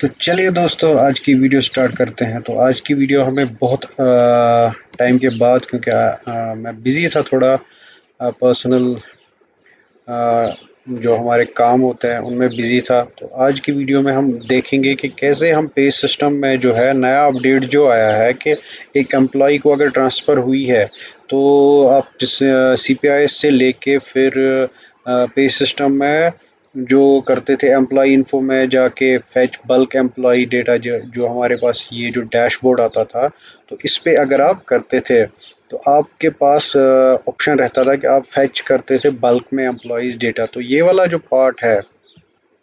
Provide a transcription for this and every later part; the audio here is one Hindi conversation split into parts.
तो चलिए दोस्तों, आज की वीडियो स्टार्ट करते हैं। तो आज की वीडियो हमें बहुत टाइम के बाद, क्योंकि मैं बिज़ी था थोड़ा पर्सनल, जो हमारे काम होते हैं उनमें बिज़ी था। तो आज की वीडियो में हम देखेंगे कि कैसे हम पे सिस्टम में जो है नया अपडेट जो आया है कि एक एम्प्लॉय को अगर ट्रांसफ़र हुई है तो आप जिस CPIS से लेके फिर पे सिस्टम में जो करते थे एम्प्लॉय इन्फो में जाके फैच बल्क एम्प्लॉय डेटा, जो हमारे पास ये जो डैशबोर्ड आता था, तो इस पे अगर आप करते थे तो आपके पास ऑप्शन रहता था कि आप फैच करते थे बल्क में एम्प्लॉयज़ डेटा। तो ये वाला जो पार्ट है,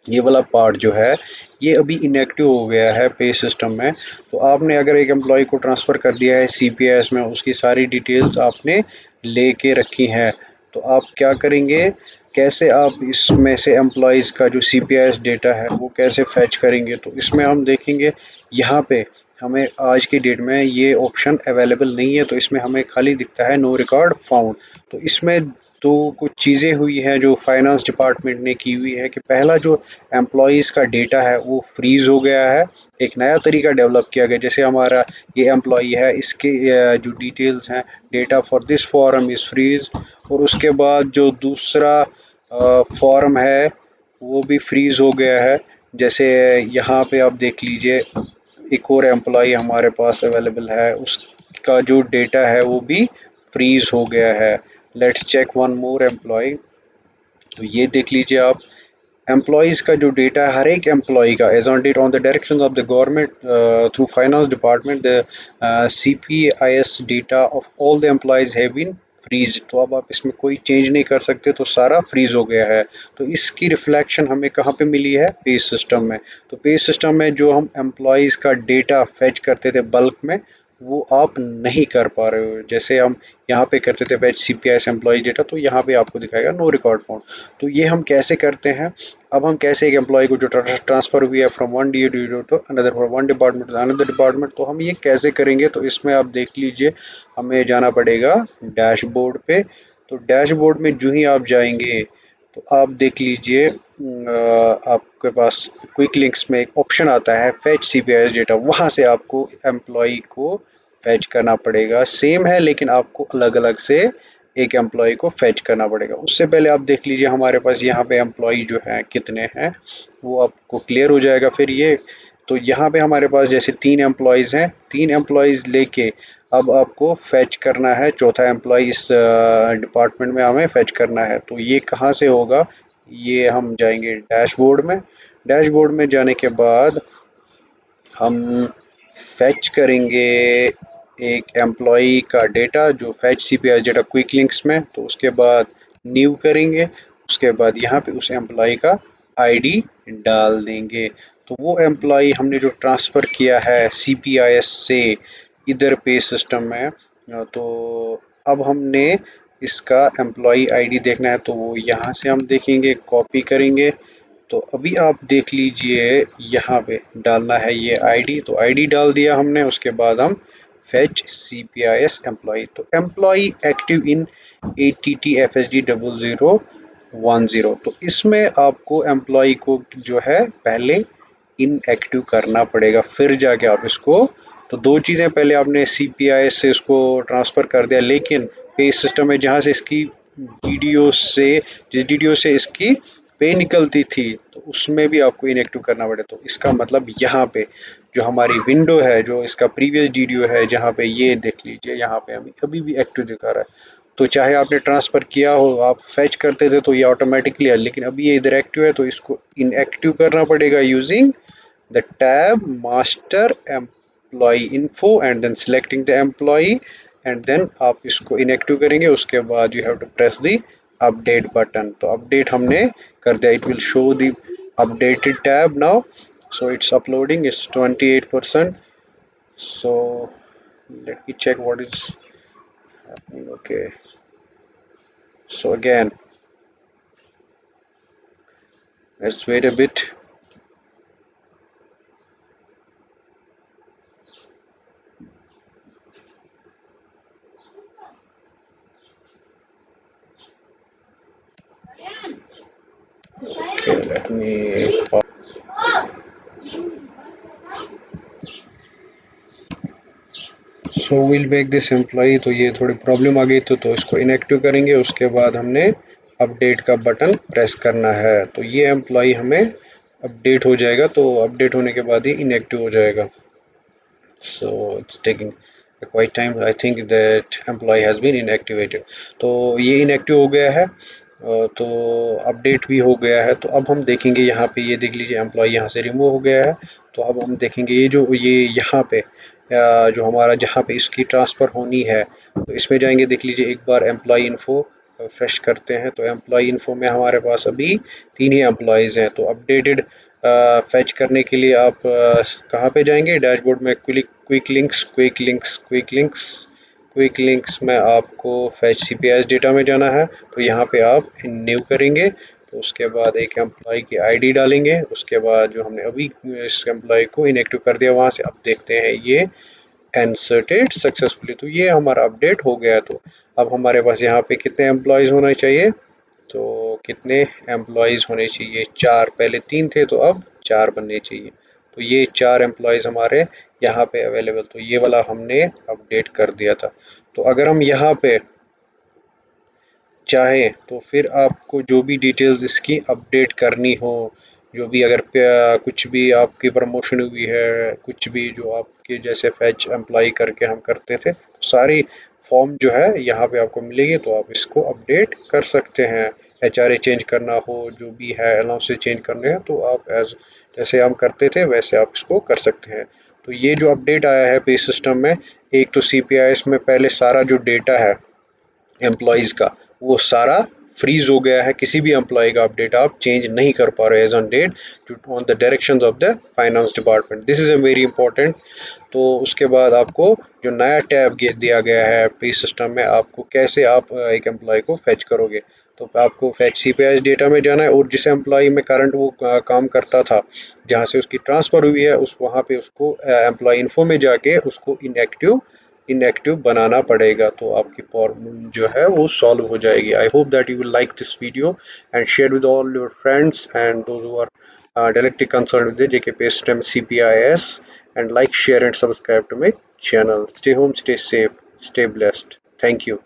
ये वाला पार्ट जो है, ये अभी इनएक्टिव हो गया है पे सिस्टम में। तो आपने अगर एक एम्प्लॉय को ट्रांसफ़र कर दिया है CPIS में, उसकी सारी डिटेल्स आपने लेके रखी हैं, तो आप क्या करेंगे, कैसे आप इसमें से एम्प्लॉयज़ का जो CPIS डेटा है वो कैसे फैच करेंगे। तो इसमें हम देखेंगे, यहाँ पे हमें आज की डेट में ये ऑप्शन अवेलेबल नहीं है। तो इसमें हमें खाली दिखता है नो रिकॉर्ड फाउंड। तो इसमें तो कुछ चीज़ें हुई हैं जो फाइनेंस डिपार्टमेंट ने की हुई है कि पहला जो एम्प्लॉयज़ का डेटा है वो फ्रीज़ हो गया है। एक नया तरीका डेवलप किया गया, जैसे हमारा ये एम्प्लॉई है, इसके जो डिटेल्स हैं, data for this form is freeze. और उसके बाद जो दूसरा फॉर्म है वो भी फ्रीज़ हो गया है। जैसे यहाँ पे आप देख लीजिए, एक और एम्प्लॉई हमारे पास अवेलेबल है, उसका जो डेटा है वो भी फ्रीज़ हो गया है। Let's check one more employee. तो ये देख लीजिए आप, एम्प्लॉयज़ का जो डेटा है, हर एक एम्प्लॉय का as on date on the direction of the government through finance department, the CPIS data of all the employees have been freeze. तो अब आप इसमें कोई चेंज नहीं कर सकते, तो सारा फ्रीज हो गया है। तो इसकी रिफ्लेक्शन हमें कहाँ पे मिली है, पे सिस्टम में। तो पे सिस्टम में जो हम एम्प्लॉयज़ का डेटा फैच करते थे बल्क में, वो आप नहीं कर पा रहे हो। जैसे हम यहाँ पे करते थे फैच CPIS एम्प्लॉयज़ डेटा, तो यहाँ पे आपको दिखाएगा नो रिकॉर्ड फाउंड। तो ये हम कैसे करते हैं, अब हम कैसे एक एम्प्लॉय को जो ट्रांसफ़र हुई है from one DO to another, from one department to another department, तो हम ये कैसे करेंगे। तो इसमें आप देख लीजिए, हमें जाना पड़ेगा डैशबोर्ड पे। तो डैशबोर्ड में जो ही आप जाएंगे तो आप देख लीजिए, आपके पास क्विक लिंक्स में एक ऑप्शन आता है फैच CPIS डेटा, वहाँ से आपको एम्प्लॉय को फैच करना पड़ेगा। सेम है लेकिन आपको अलग अलग से एक एम्प्लॉय को फैच करना पड़ेगा। उससे पहले आप देख लीजिए हमारे पास यहाँ पे एम्प्लॉय जो हैं कितने हैं, वो आपको क्लियर हो जाएगा फिर ये। तो यहाँ पे हमारे पास जैसे 3 एम्प्लॉयज़ हैं, 3 एम्प्लॉयज़ लेके अब आपको फैच करना है चौथा एम्प्लॉय इस डिपार्टमेंट में हमें फैच करना है। तो ये कहाँ से होगा, ये हम जाएंगे डैशबोर्ड में। डैशबोर्ड में जाने के बाद हम फैच करेंगे एक एम्प्लॉई का डेटा, जो fetch CPIS data quick links में। तो उसके बाद न्यू करेंगे, उसके बाद यहाँ पे उस एम्प्लॉई का ID डाल देंगे। तो वो एम्प्लॉई हमने जो ट्रांसफ़र किया है CPIS से इधर पे सिस्टम में, तो अब हमने इसका एम्प्लॉई ID देखना है, तो वो यहाँ से हम देखेंगे, कॉपी करेंगे। तो अभी आप देख लीजिए, यहाँ पे डालना है ये ID। तो ID डाल दिया हमने, उसके बाद हम फैच CPIS एम्प्लॉय। तो एम्प्लॉय एक्टिव इन ATTFSD 0010। तो इसमें आपको एम्प्लॉय को जो है पहले इनएक्टिव करना पड़ेगा, फिर जाके आप इसको। तो दो चीज़ें, पहले आपने CPIS से इसको ट्रांसफ़र कर दिया, लेकिन पे सिस्टम में जहाँ से इसकी DDO से, जिस DDO से इसकी पे निकलती थी, तो उसमें भी आपको इनएक्टिव करना पड़े। तो इसका मतलब यहाँ पे जो हमारी विंडो है, जो इसका प्रीवियस DDO है, जहाँ पे ये देख लीजिए, यहाँ पे अभी अभी भी एक्टिव दिखा रहा है। तो चाहे आपने ट्रांसफ़र किया हो, आप फैच करते थे तो ये ऑटोमेटिकली है, लेकिन अभी ये इधर एक्टिव है, तो इसको इनएक्टिव करना पड़ेगा using the tab master employee info and then selecting the employee, and then आप इसको inactive करेंगे। उसके बाद you have to press the update button। तो update हमने कर दिया, it will show the updated tab now। So it's uploading, it's 28%। so let me check what is happening। okay, so again, let's wait a bit। okay, let me so will make this employee, तो ये थोड़ी प्रॉब्लम आ गई तो इसको इनएक्टिव करेंगे। उसके बाद हमने अपडेट का बटन प्रेस करना है, तो ये एम्प्लॉई हमें अपडेट हो जाएगा। तो अपडेट होने के बाद ही इनएक्टिव हो जाएगा। So it's taking quite time. I think that employee has been inactivated. तो ये inactive हो गया है, तो अपडेट भी हो गया है। तो अब हम देखेंगे यहाँ पे, ये देख लीजिए एम्प्लॉय यहाँ से रिमूव हो गया है। तो अब हम देखेंगे ये जो ये यहाँ पे जो हमारा जहाँ पे इसकी ट्रांसफ़र होनी है, तो इसमें जाएंगे। देख लीजिए एक बार एम्प्लॉय इन्फो फ्रेश करते हैं, तो एम्प्लॉय इन्फो में हमारे पास अभी 3 ही एम्प्लॉयज़ हैं। तो अपडेटेड फैच करने के लिए आप कहाँ पे जाएंगे? डैशबोर्ड में क्विक लिंक्स में आपको फैच सीपीआईएस डेटा में जाना है। तो यहाँ पे आप न्यू करेंगे। तो उसके बाद एक एम्प्लॉय की आईडी डालेंगे। उसके बाद जो हमने अभी इस एम्प्लॉय को इनएक्टिव कर दिया वहाँ से, अब देखते हैं ये इंसर्टेड सक्सेसफुली। तो ये हमारा अपडेट हो गया। तो अब हमारे पास यहाँ पे कितने एम्प्लॉयज़ होने चाहिए? तो कितने एम्प्लॉयज़ होने चाहिए? 4। पहले 3 थे, तो अब 4 बनने चाहिए। तो ये 4 एम्प्लॉयज़ हमारे यहाँ पे अवेलेबल। तो ये वाला हमने अपडेट कर दिया था। तो अगर हम यहाँ पे चाहें तो फिर आपको जो भी डिटेल्स इसकी अपडेट करनी हो, जो भी अगर कुछ भी आपकी प्रमोशन हुई है, कुछ भी जो आपके जैसे फैच एम्प्लॉय करके हम करते थे, सारी फॉर्म जो है यहाँ पे आपको मिलेगी। तो आप इसको अपडेट कर सकते हैं। एचआरए चेंज करना हो, जो भी है अलाउंसेस चेंज करने हैं, तो आप एज जैसे हम करते थे वैसे आप इसको कर सकते हैं। तो ये जो अपडेट आया है पे सिस्टम में, एक तो सीपीआईएस में पहले सारा जो डेटा है एम्प्लॉइज़ का, वो सारा फ्रीज हो गया है। किसी भी एम्प्लॉय का अपडेट आप चेंज नहीं कर पा रहे as on date on the directions of the finance department. This is a very important. तो उसके बाद आपको जो नया टैब दिया गया है पे सिस्टम में, आपको कैसे आप एक एम्प्लॉय को फैच करोगे। तो आपको फैच सीपीआईएस डेटा में जाना है, और जिस एम्प्लॉय में करंट वो काम करता था, जहाँ से उसकी ट्रांसफ़र हुई है, उस वहाँ पे उसको एम्प्लॉय इन्फो में जाके उसको इनएक्टिव बनाना पड़ेगा। तो आपकी प्रॉब्लम जो है वो सॉल्व हो जाएगी। I hope that you will like this video and share with all your friends and those who are directly concerned with the JK Paystem CPIS, and like, share and subscribe to my channel. Stay home, stay safe, stay blessed. Thank you.